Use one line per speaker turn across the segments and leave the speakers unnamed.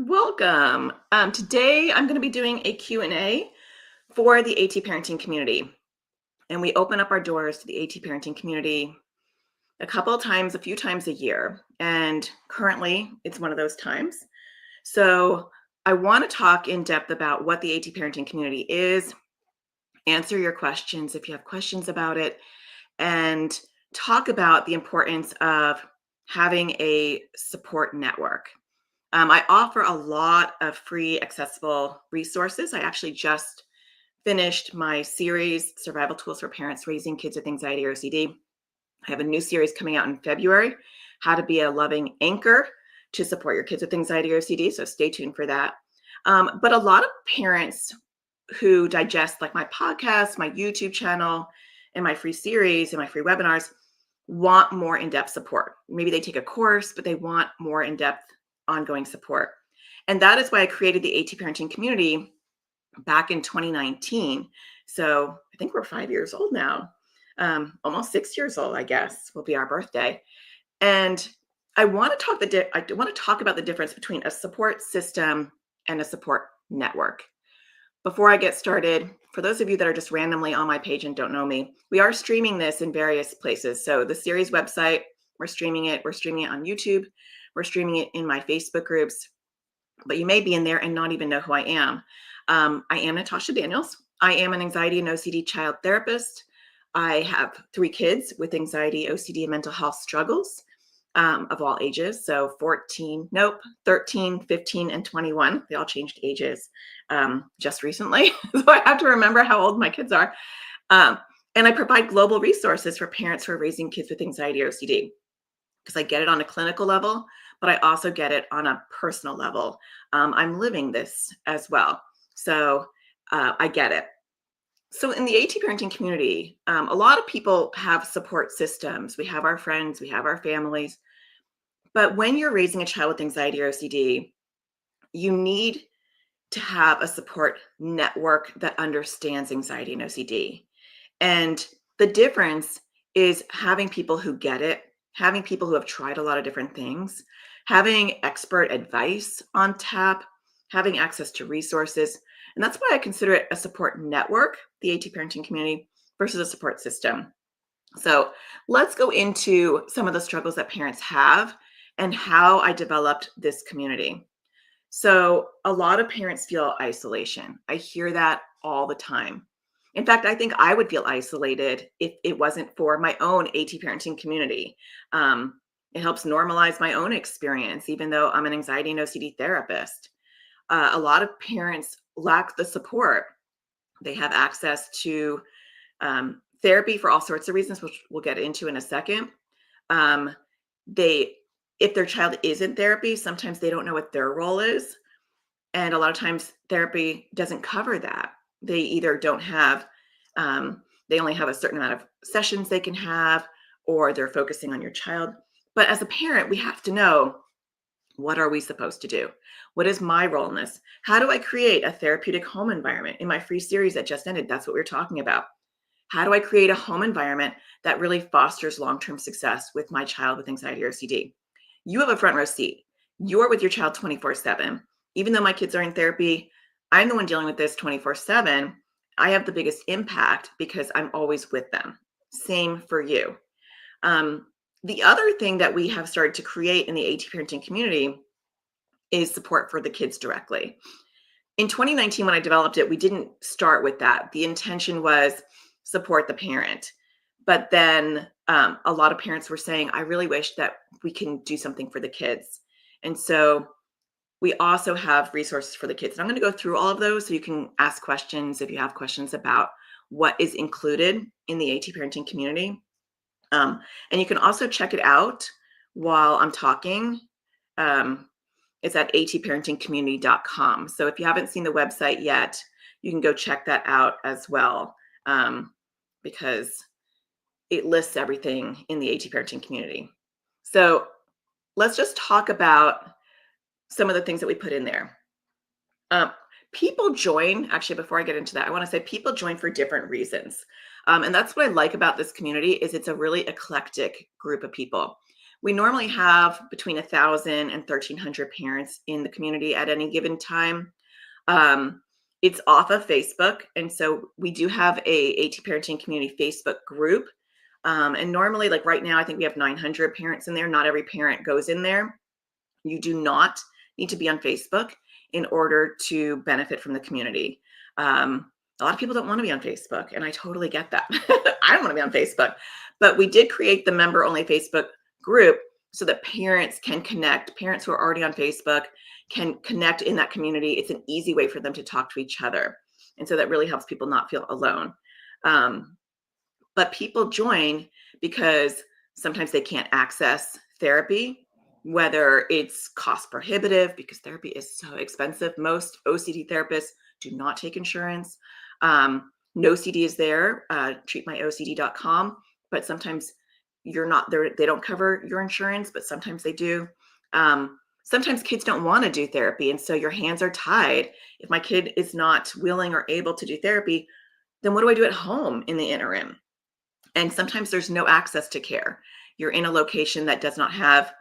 Welcome. Today I'm going to be doing a Q&A for the AT parenting community. And we open up our doors to the AT parenting community a few times a year. And currently it's one of those times. So I want to talk in depth about what the AT parenting community is, answer your questions if you have questions about it, and talk about the importance of having a support network. I offer a lot of free, accessible resources. I actually just finished my series, Survival Tools for Parents Raising Kids with Anxiety or OCD. I have a new series coming out in February, How to Be a Loving Anchor to Support Your Kids with Anxiety or OCD. So stay tuned for that. But a lot of parents who digest like my podcast, my YouTube channel, and my free series and my free webinars want more in-depth support. Maybe they take a course, but they want more in-depth ongoing support. And that is why I created the AT parenting community back in 2019. So I think we're 5 years old now. Almost 6 years old, I guess, will be our birthday. And I want to talk about the difference between a support system and a support network. Before I get started, for those of you that are just randomly on my page and don't know me, we are streaming this in various places. So the series website, we're streaming it. We're streaming it on YouTube. We're streaming it in my Facebook groups. But you may be in there and not even know who I am. I am Natasha Daniels. I am an anxiety and OCD child therapist. I have 3 kids with anxiety, OCD, and mental health struggles of all ages. So 13, 15, and 21. They all changed ages just recently. So I have to remember how old my kids are. And I provide global resources for parents who are raising kids with anxiety or OCD, because I get it on a clinical level, but I also get it on a personal level. I'm living this as well. So I get it. So in the AT parenting community, a lot of people have support systems. We have our friends, we have our families. But when you're raising a child with anxiety or OCD, you need to have a support network that understands anxiety and OCD. And the difference is having people who get it, having people who have tried a lot of different things, having expert advice on tap, having access to resources. And that's why I consider it a support network, the AT parenting community, versus a support system. So let's go into some of the struggles that parents have and how I developed this community. So a lot of parents feel isolation. I hear that all the time. In fact, I think I would feel isolated if it wasn't for my own AT parenting community. It helps normalize my own experience, even though I'm an anxiety and OCD therapist. A lot of parents lack the support. They have access to therapy for all sorts of reasons, which we'll get into in a second. If their child is in therapy, sometimes they don't know what their role is. And a lot of times therapy doesn't cover that. They either don't have, they only have a certain amount of sessions they can have, or they're focusing on your child. But as a parent, we have to know, what are we supposed to do? What is my role in this? How do I create a therapeutic home environment? In my free series that just ended, that's what we're talking about. How do I create a home environment that really fosters long-term success with my child with anxiety or OCD? You have a front row seat. You're with your child 24/7. Even though my kids are in therapy, I'm the one dealing with this 24/7. I have the biggest impact because I'm always with them. Same for you. The other thing that we have started to create in the AT parenting community is support for the kids directly. In 2019, when I developed it, we didn't start with that. The intention was support the parent. But then a lot of parents were saying, I really wish that we can do something for the kids. And so we also have resources for the kids. And I'm going to go through all of those so you can ask questions if you have questions about what is included in the AT parenting community. And you can also check it out while I'm talking. It's at atparentingcommunity.com. So if you haven't seen the website yet, you can go check that out as well, because it lists everything in the AT parenting community. So let's just talk about some of the things that we put in there. People join, actually, before I get into that, I want to say people join for different reasons. And that's what I like about this community is it's a really eclectic group of people. We normally have between 1,000 and 1,300 parents in the community at any given time. Um, it's off of Facebook, and so we do have a AT Parenting Community Facebook group. And normally, like right now, I think we have 900 parents in there. Not every parent goes in there. You do not need to be on Facebook in order to benefit from the community. A lot of people don't want to be on Facebook, and I totally get that. I don't want to be on Facebook, but we did create the member only Facebook group so that parents can connect. Parents who are already on Facebook can connect in that community. It's an easy way for them to talk to each other. And so that really helps people not feel alone. Um, but people join because sometimes they can't access therapy, whether it's cost prohibitive because therapy is so expensive. Most OCD therapists do not take insurance. No CD is there, treatmyocd.com, but sometimes you're not there. They don't cover your insurance, but sometimes they do. Sometimes kids don't want to do therapy, and so your hands are tied. If my kid is not willing or able to do therapy, then what do I do at home in the interim? And sometimes there's no access to care. You're in a location that does not have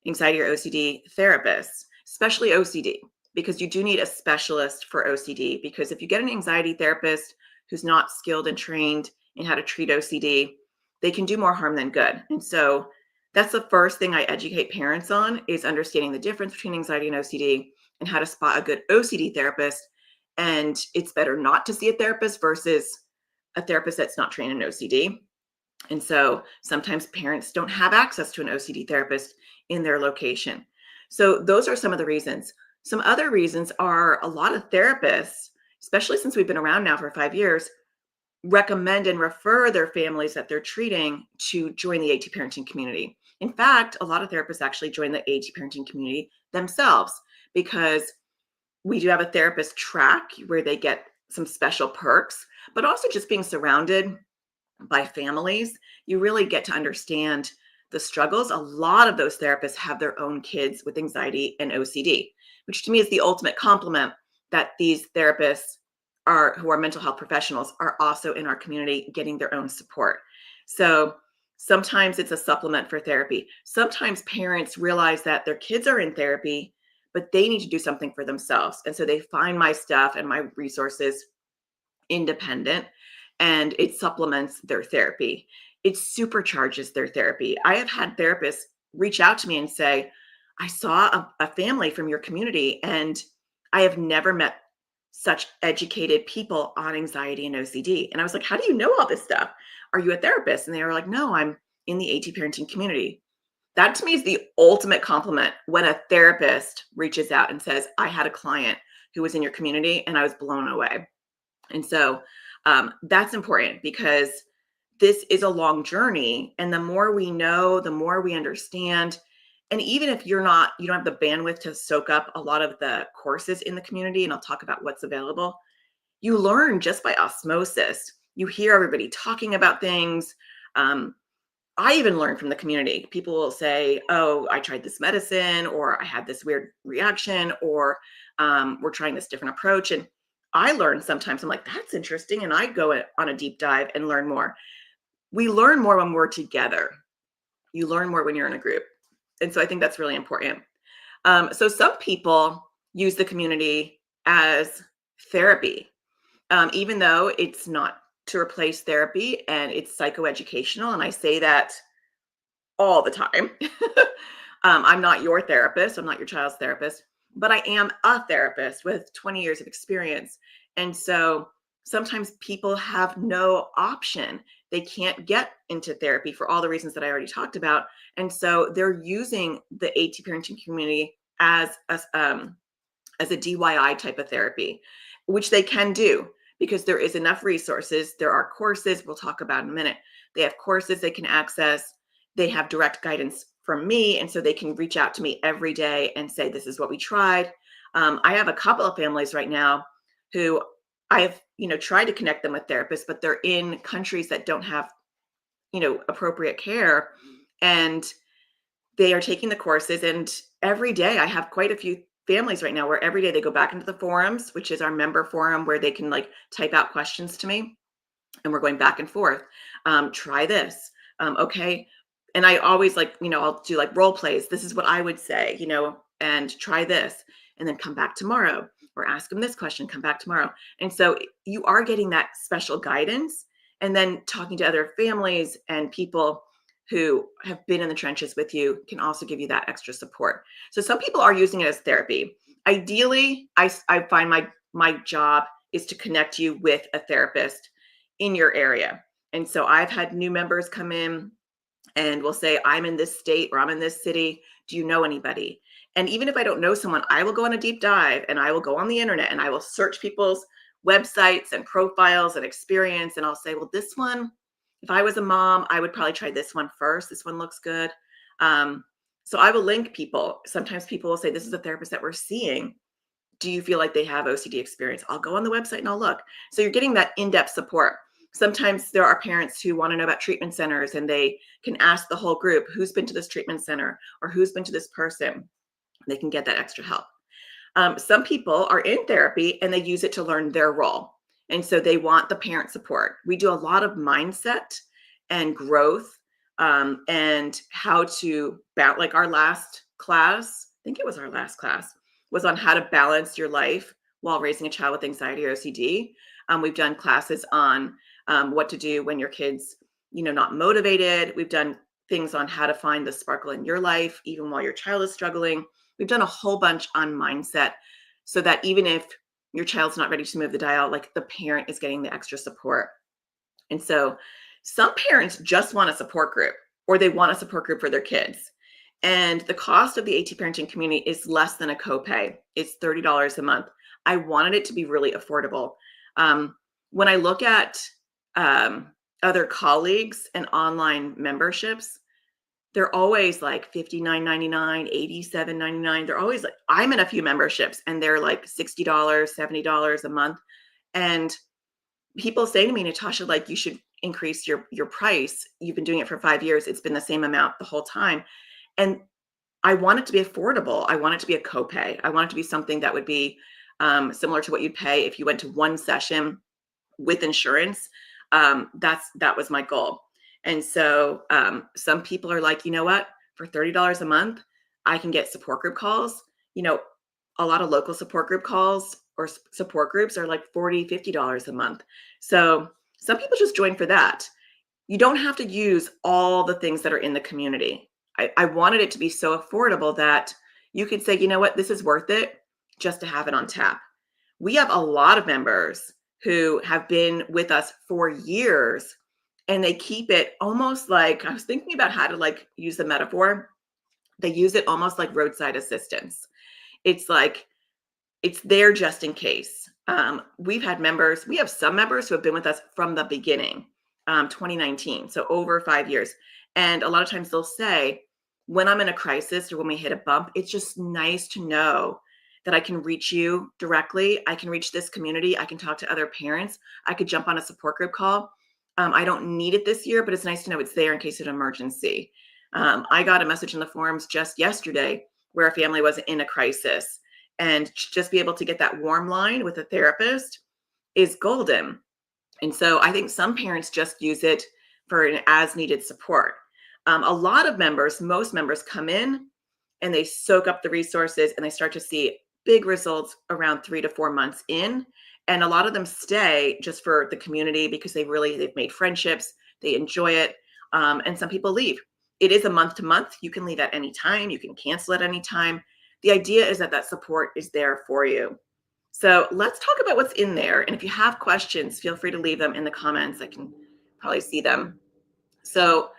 anxiety or OCD therapists, especially OCD, because you do need a specialist for OCD. Because if you get an anxiety therapist who's not skilled and trained in how to treat OCD, they can do more harm than good. And so that's the first thing I educate parents on is understanding the difference between anxiety and OCD and how to spot a good OCD therapist. And it's better not to see a therapist versus a therapist that's not trained in OCD. And so sometimes parents don't have access to an OCD therapist in their location. So those are some of the reasons. Some other reasons are a lot of therapists, especially since we've been around now for 5 years, recommend and refer their families that they're treating to join the AT parenting community. In fact, a lot of therapists actually join the AT parenting community themselves because we do have a therapist track where they get some special perks, but also just being surrounded by families, you really get to understand the struggles. A lot of those therapists have their own kids with anxiety and OCD, which to me is the ultimate compliment that these therapists are who are mental health professionals are also in our community getting their own support. So sometimes it's a supplement for therapy. Sometimes parents realize that their kids are in therapy, but they need to do something for themselves. And so they find my stuff and my resources independent, and it supplements their therapy. It supercharges their therapy. I have had therapists reach out to me and say, I saw a family from your community, and I have never met such educated people on anxiety and OCD. And I was like, how do you know all this stuff? Are you a therapist? And they were like, no, I'm in the AT parenting community. That to me is the ultimate compliment when a therapist reaches out and says, I had a client who was in your community and I was blown away. And so that's important because this is a long journey. And the more we know, the more we understand. And even if you don't have the bandwidth to soak up a lot of the courses in the community, and I'll talk about what's available, you learn just by osmosis. You hear everybody talking about things. I even learn from the community. People will say, oh, I tried this medicine, or I had this weird reaction, or we're trying this different approach. And I learn sometimes, I'm like, that's interesting. And I go on a deep dive and learn more. We learn more when we're together. You learn more when you're in a group. And so I think that's really important. So some people use the community as therapy, even though it's not to replace therapy and it's psychoeducational. And I say that all the time. I'm not your therapist. I'm not your child's therapist, but I am a therapist with 20 years of experience. And so sometimes people have no option. They can't get into therapy for all the reasons that I already talked about. And so they're using the AT parenting community as a DIY type of therapy, which they can do because there is enough resources. There are courses we'll talk about in a minute. They have courses they can access. They have direct guidance from me. And so they can reach out to me every day and say, this is what we tried. I have a couple of families right now who I've, tried to connect them with therapists, but they're in countries that don't have, appropriate care. And they are taking the courses. And every day I have quite a few families right now where every day they go back into the forums, which is our member forum where they can type out questions to me. And we're going back and forth. Try this. Okay. And I always like, I'll do like role plays. This is what I would say, and try this, and then come back tomorrow, or ask them this question, come back tomorrow. And so you are getting that special guidance, and then talking to other families and people who have been in the trenches with you can also give you that extra support. So some people are using it as therapy. Ideally, I find my job is to connect you with a therapist in your area. And so I've had new members come in and will say, I'm in this state or I'm in this city. Do you know anybody? And even if I don't know someone, I will go on a deep dive and I will go on the internet and I will search people's websites and profiles and experience. And I'll say, well, this one, if I was a mom, I would probably try this one first. This one looks good. So I will link people. Sometimes people will say, this is a therapist that we're seeing. Do you feel like they have OCD experience? I'll go on the website and I'll look. So you're getting that in-depth support. Sometimes there are parents who want to know about treatment centers, and they can ask the whole group, who's been to this treatment center or who's been to this person. They can get that extra help. Some people are in therapy and they use it to learn their role. And so they want the parent support. We do a lot of mindset and growth, and how to balance. Like our last class, I think it was our last class, was on how to balance your life while raising a child with anxiety or OCD. We've done classes on what to do when your kid's, not motivated. We've done things on how to find the sparkle in your life, even while your child is struggling. We've done a whole bunch on mindset, so that even if your child's not ready to move the dial, like the parent is getting the extra support. And so some parents just want a support group, or they want a support group for their kids. And the cost of the AT parenting community is less than a copay. It's $30 a month. I wanted it to be really affordable. When I look at other colleagues and online memberships, they're always like $59.99, $87.99. They're always like, I'm in a few memberships and they're like $60, $70 a month. And people say to me, Natasha, like, you should increase your price. You've been doing it for 5 years. It's been the same amount the whole time. And I want it to be affordable. I want it to be a copay. I want it to be something that would be similar to what you'd pay if you went to one session with insurance. That was my goal. And so some people are like, you know what, for $30 a month, I can get support group calls. A lot of local support group calls or support groups are like $40, $50 a month. So some people just join for that. You don't have to use all the things that are in the community. I wanted it to be so affordable that you could say, you know what, this is worth it just to have it on tap. We have a lot of members who have been with us for years, and they keep it almost like, I was thinking about how to like use the metaphor. They use it almost like roadside assistance. It's like, it's there just in case. We have some members who have been with us from the beginning, 2019, so over 5 years. And a lot of times they'll say, when I'm in a crisis or when we hit a bump, it's just nice to know that I can reach you directly. I can reach this community. I can talk to other parents. I could jump on a support group call. I don't need it this year, but it's nice to know it's there in case of an emergency. I got a message in the forums just yesterday where a family was in a crisis, and just be able to get that warm line with a therapist is golden. And so I think some parents just use it for an as needed support. A lot of most members come in and they soak up the resources and they start to see big results around 3 to 4 months in. And a lot of them stay just for the community because they've made friendships, they enjoy it. And some people leave. It is a month to month. You can leave at any time. You can cancel at any time. The idea is that support is there for you. So let's talk about what's in there. And if you have questions, feel free to leave them in the comments. I can probably see them. So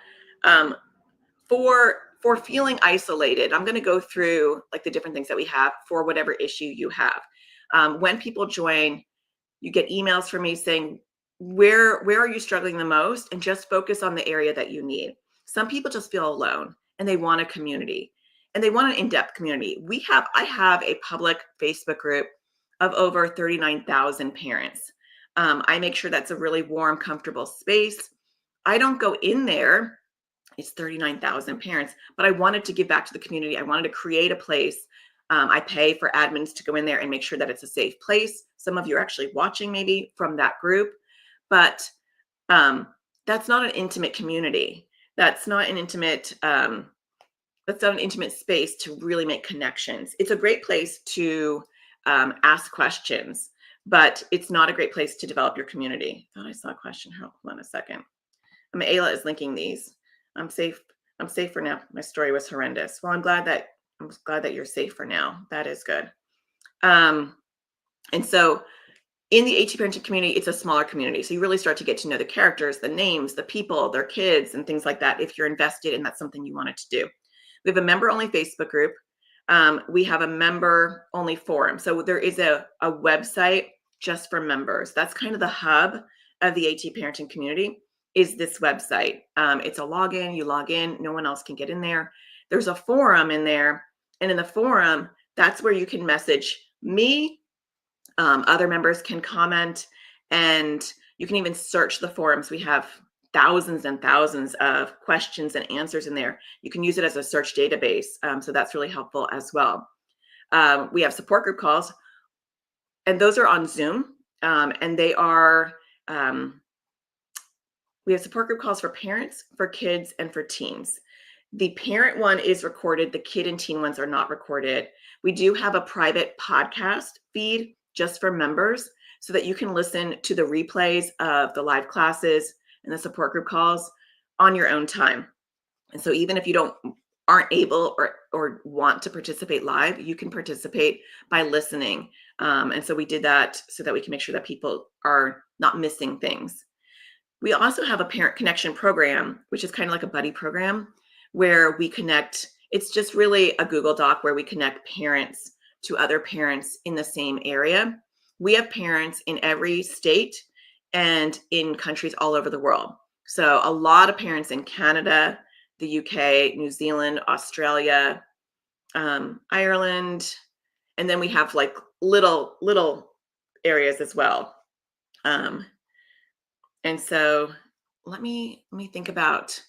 for feeling isolated, I'm going to go through like the different things that we have for whatever issue you have. When people join, you get emails from me saying, where are you struggling the most? And just focus on the area that you need. Some people just feel alone and they want a community, and they want an in-depth community. I have a public Facebook group of over 39,000 parents. I make sure that's a really warm, comfortable space. I don't go in there. It's 39,000 parents, but I wanted to give back to the community. I wanted to create a place. I pay for admins to go in there and make sure that it's a safe place. Some of you are actually watching maybe from that group, but that's not an intimate community. that's not an intimate space to really make connections. It's a great place to ask questions, but it's not a great place to develop your community. I thought I saw a question. Hold on a second. Ayla is linking these. I'm safe. I'm safe for now. My story was horrendous. Well, I'm glad that you're safe for now. That is good. And so in the AT parenting community, it's a smaller community. So you really start to get to know the characters, the names, the people, their kids, and things like that if you're invested and that's something you wanted to do. We have a member-only Facebook group. We have a member-only forum. So there is a website just for members. That's kind of the hub of the AT parenting community, is this website. It's a login. You log in. No one else can get in there. There's a forum in there. And in the forum, that's where you can message me. Other members can comment, and you can even search the forums. We have thousands and thousands of questions and answers in there. You can use it as a search database. So that's really helpful as well. We have support group calls, and those are on Zoom. And they are, we have support group calls for parents, for kids, and for teens. The parent one is recorded. The kid and teen ones are not recorded. We do have a private podcast feed just for members so that you can listen to the replays of the live classes and the support group calls on your own time. And so even if you aren't able or want to participate live, you can participate by listening. And so we did that so that we can make sure that people are not missing things. We also have a parent connection program, which is kind of like a buddy program where we connect. It's just really a Google Doc where we connect parents to other parents in the same area. We have parents in every state and in countries all over the world. So a lot of parents in Canada, the UK, New Zealand, Australia, Ireland, and then we have like little areas as well. And so let me think about.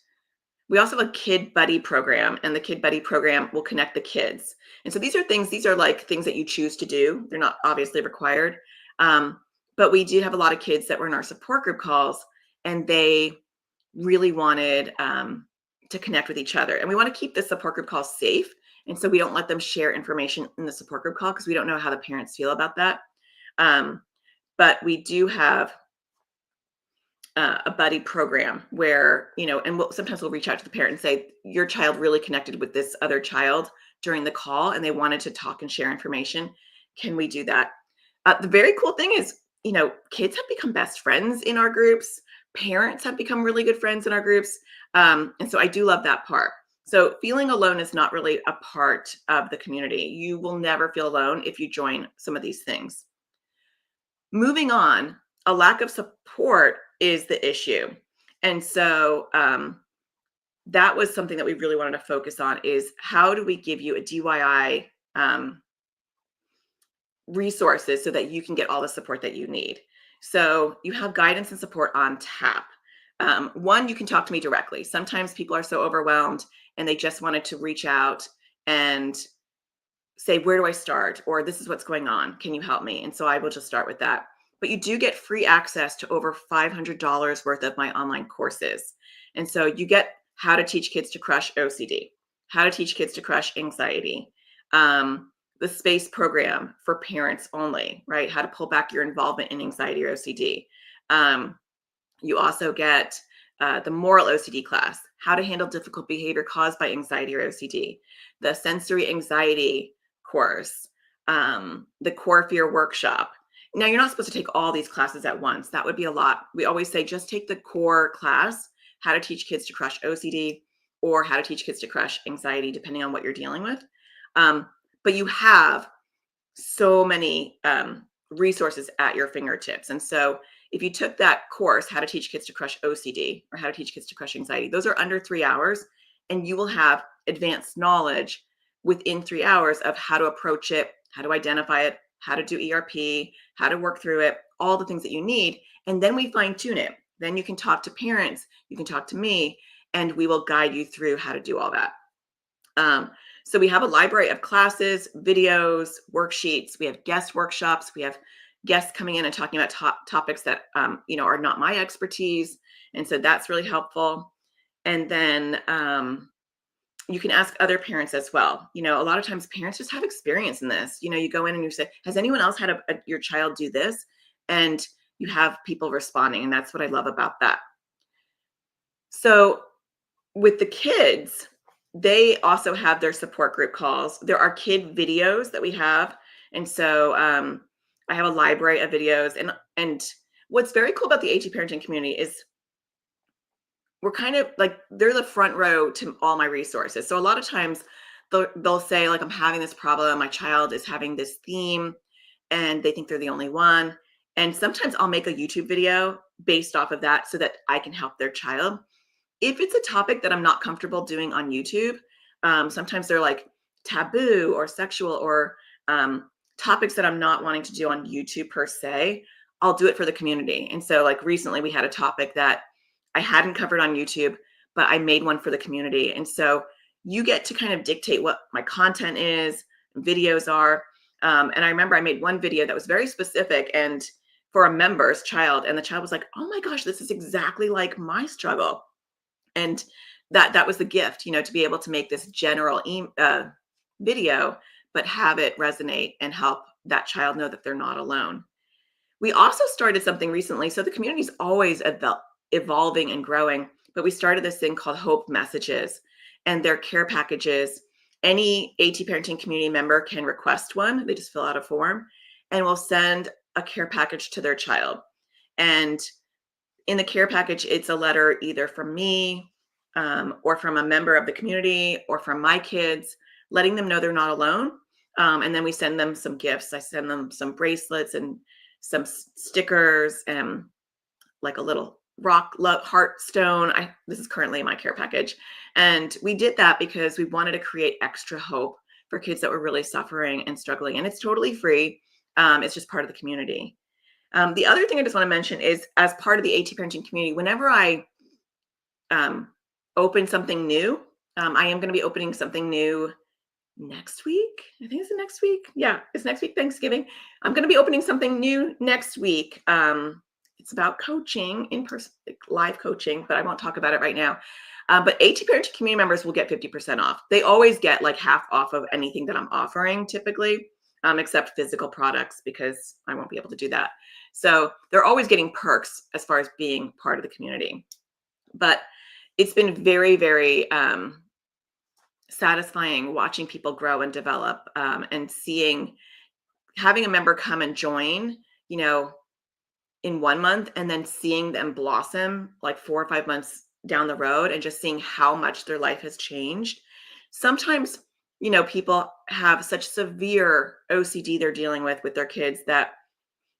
We also have a Kid Buddy program, and the Kid Buddy program will connect the kids. And so these are like things that you choose to do. They're not obviously required. But we did have a lot of kids that were in our support group calls, and they really wanted to connect with each other. And we want to keep the support group call safe. And so we don't let them share information in the support group call because we don't know how the parents feel about that. But we do have a buddy program where, and sometimes we'll reach out to the parent and say, your child really connected with this other child during the call and they wanted to talk and share information. Can we do that? The very cool thing is, kids have become best friends in our groups. Parents have become really good friends in our groups. And so I do love that part. So feeling alone is not really a part of the community. You will never feel alone if you join some of these things. Moving on, a lack of support is the issue. And so that was something that we really wanted to focus on, is how do we give you a DIY resources so that you can get all the support that you need. So you have guidance and support on tap. One, you can talk to me directly. Sometimes people are so overwhelmed and they just wanted to reach out and say, where do I start? Or this is what's going on. Can you help me? And so I will just start with that. But you do get free access to over $500 worth of my online courses. And so you get how to teach kids to crush OCD, how to teach kids to crush anxiety, the SPACE program for parents only, right? How to pull back your involvement in anxiety or OCD. You also get the moral OCD class, how to handle difficult behavior caused by anxiety or OCD, the sensory anxiety course, the core fear workshop. Now, you're not supposed to take all these classes at once. That would be a lot. We always say just take the core class, how to teach kids to crush OCD or how to teach kids to crush anxiety, depending on what you're dealing with. But you have so many resources at your fingertips. And so if you took that course, how to teach kids to crush OCD or how to teach kids to crush anxiety, those are under 3 hours, and you will have advanced knowledge within 3 hours of how to approach it, how to identify it, how to do ERP, how to work through it, all the things that you need. And then we fine tune it. Then you can talk to parents, you can talk to me, and we will guide you through how to do all that. So we have a library of classes, videos, worksheets. We have guest workshops. We have guests coming in and talking about topics that, are not my expertise. And so that's really helpful. And then you can ask other parents as well. A lot of times parents just have experience in this. You go in and you say, has anyone else had your child do this? And you have people responding. And that's what I love about that. So with the kids, they also have their support group calls. There are kid videos that we have. And so I have a library of videos. And what's very cool about the AT parenting community is we're kind of like, they're the front row to all my resources. So a lot of times they'll say, like, I'm having this problem. My child is having this theme and they think they're the only one. And sometimes I'll make a YouTube video based off of that so that I can help their child. If it's a topic that I'm not comfortable doing on YouTube, sometimes they're like taboo or sexual or topics that I'm not wanting to do on YouTube per se. I'll do it for the community. And so, like, recently we had a topic that I hadn't covered on YouTube, but I made one for the community. And so you get to kind of dictate what my content is, videos are. And I remember I made one video that was very specific and for a member's child. And the child was like, oh my gosh, this is exactly like my struggle. And that was the gift, to be able to make this general video, but have it resonate and help that child know that they're not alone. We also started something recently. So the community is always evolving and growing, but we started this thing called Hope Messages, and they're care packages. Any AT parenting community member can request one. They just fill out a form and we'll send a care package to their child. And in the care package, it's a letter either from me or from a member of the community or from my kids, letting them know they're not alone. And then we send them some gifts. I send them some bracelets and some stickers and like a little rock heart stone. This is currently in my care package. And we did that because we wanted to create extra hope for kids that were really suffering and struggling. And it's totally free. It's just part of the community. The other thing I just want to mention is, as part of the AT parenting community, whenever I open something new, I am going to be opening something new next week. I think it's next week. Yeah, it's next week, Thanksgiving. I'm going to be opening something new next week. It's about coaching, in person, live coaching, but I won't talk about it right now. But AT parenting community members will get 50% off. They always get like half off of anything that I'm offering typically. Except physical products, because I won't be able to do that. So they're always getting perks as far as being part of the community. But it's been very, very satisfying watching people grow and develop and having a member come and join, in 1 month and then seeing them blossom like 4 or 5 months down the road and just seeing how much their life has changed. Sometimes people have such severe OCD they're dealing with their kids that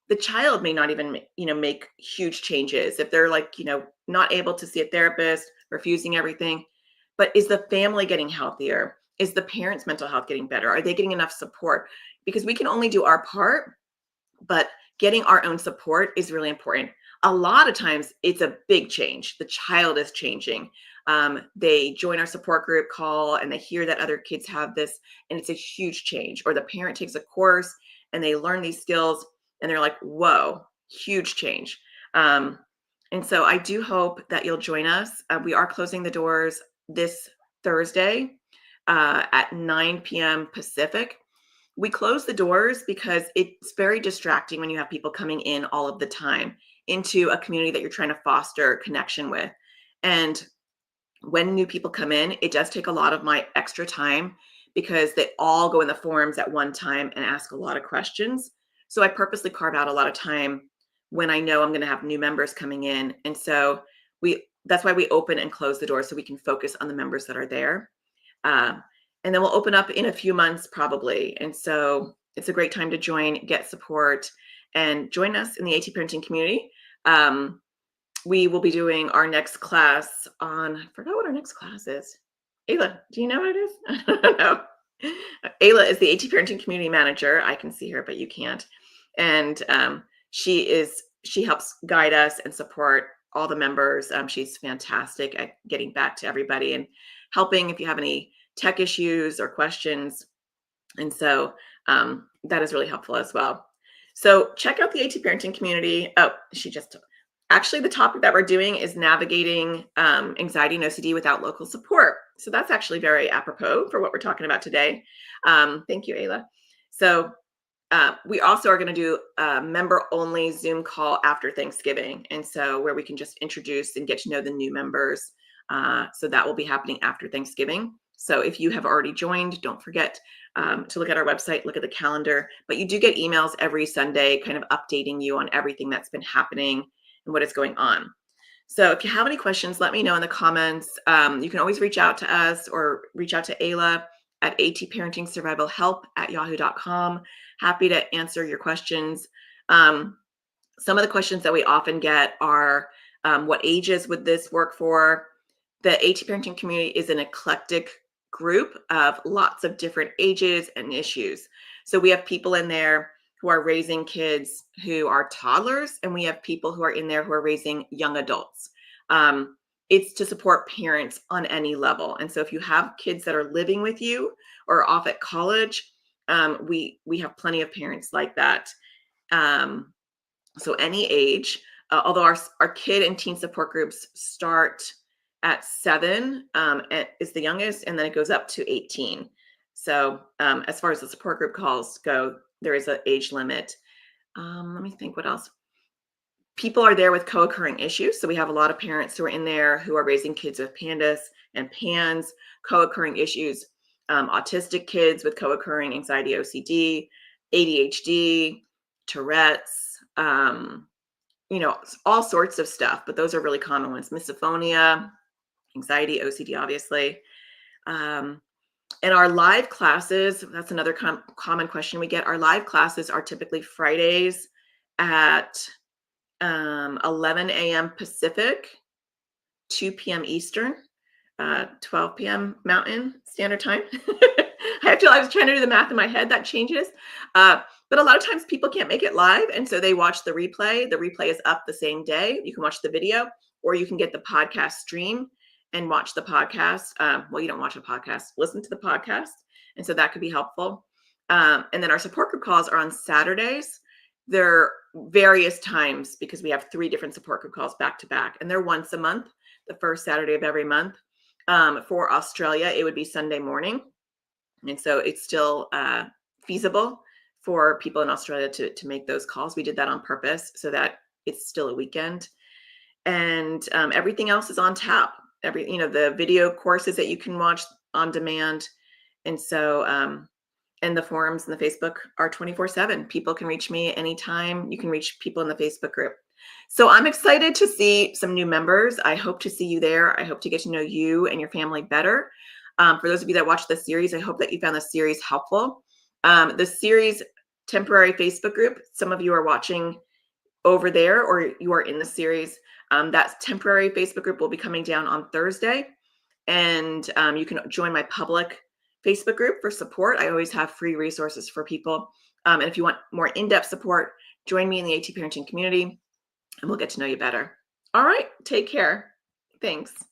the child may not even, make huge changes if they're like, not able to see a therapist, refusing everything. But is the family getting healthier? Is the parents' mental health getting better? Are they getting enough support? Because we can only do our part, but getting our own support is really important. A lot of times it's a big change. The child is changing. They join our support group call and they hear that other kids have this and it's a huge change. Or the parent takes a course and they learn these skills and they're like, whoa, huge change. And so I do hope that you'll join us. We are closing the doors this Thursday at 9 p.m. Pacific. We close the doors because it's very distracting when you have people coming in all of the time into a community that you're trying to foster connection with. And when new people come in, it does take a lot of my extra time because they all go in the forums at one time and ask a lot of questions. So I purposely carve out a lot of time when I know I'm going to have new members coming in. And so that's why we open and close the door so we can focus on the members that are there. And then we'll open up in a few months probably. And so it's a great time to join, get support, and join us in the AT parenting community. We will be doing our next class on, I forgot what our next class is. Ayla, do you know what it is? I don't know. Ayla is the AT parenting community manager. I can see her, but you can't. And she helps guide us and support all the members. She's fantastic at getting back to everybody and helping if you have any tech issues or questions. And so that is really helpful as well. So check out the AT parenting community. Oh, Actually, the topic that we're doing is navigating anxiety and OCD without local support. So that's actually very apropos for what we're talking about today. Thank you, Ayla. So we also are going to do a member only Zoom call after Thanksgiving. And so where we can just introduce and get to know the new members. So that will be happening after Thanksgiving. So if you have already joined, don't forget to look at our website, look at the calendar. But you do get emails every Sunday kind of updating you on everything that's been happening and what is going on. So if you have any questions, let me know in the comments. You can always reach out to us or reach out to Ayla at atparentingsurvivalhelp@yahoo.com. Happy to answer your questions. Some of the questions that we often get are, what ages would this work for? The AT parenting community is an eclectic group of lots of different ages and issues. So we have people in there who are raising kids who are toddlers, and we have people who are in there who are raising young adults. It's to support parents on any level. And so if you have kids that are living with you or off at college, we have plenty of parents like that. So any age, although our kid and teen support groups start at 7, is the youngest, and then it goes up to 18. So as far as the support group calls go, there is an age limit. Let me think what else. People are there with co-occurring issues. So we have a lot of parents who are in there who are raising kids with PANDAS and PANS, co-occurring issues, autistic kids with co-occurring anxiety, OCD, ADHD, Tourette's, all sorts of stuff, but those are really common ones. Misophonia, anxiety, OCD, obviously. And our live classes, that's another common question we get. Our live classes are typically Fridays at 11 a.m. Pacific, 2 p.m. Eastern, 12 p.m. Mountain Standard Time. I was trying to do the math in my head. That changes. But a lot of times people can't make it live, and so they watch the replay. The replay is up the same day. You can watch the video, or you can get the podcast stream and watch the podcast. Well, you don't watch a podcast, listen to the podcast. And so that could be helpful. And then our support group calls are on Saturdays. They're various times because we have 3 different support group calls back to back, and they're once a month, the first Saturday of every month. For Australia, it would be Sunday morning. And so it's still feasible for people in Australia to make those calls. We did that on purpose so that it's still a weekend. And everything else is on tap. The video courses that you can watch on demand. And so, and the forums and the Facebook are 24/7. People can reach me anytime. You can reach people in the Facebook group. So I'm excited to see some new members. I hope to see you there. I hope to get to know you and your family better. For those of you that watch this series, I hope that you found this series helpful. The series temporary Facebook group, some of you are watching over there or you are in the series. That temporary Facebook group will be coming down on Thursday. And you can join my public Facebook group for support. I always have free resources for people. And if you want more in-depth support, join me in the AT parenting community and we'll get to know you better. All right, take care. Thanks.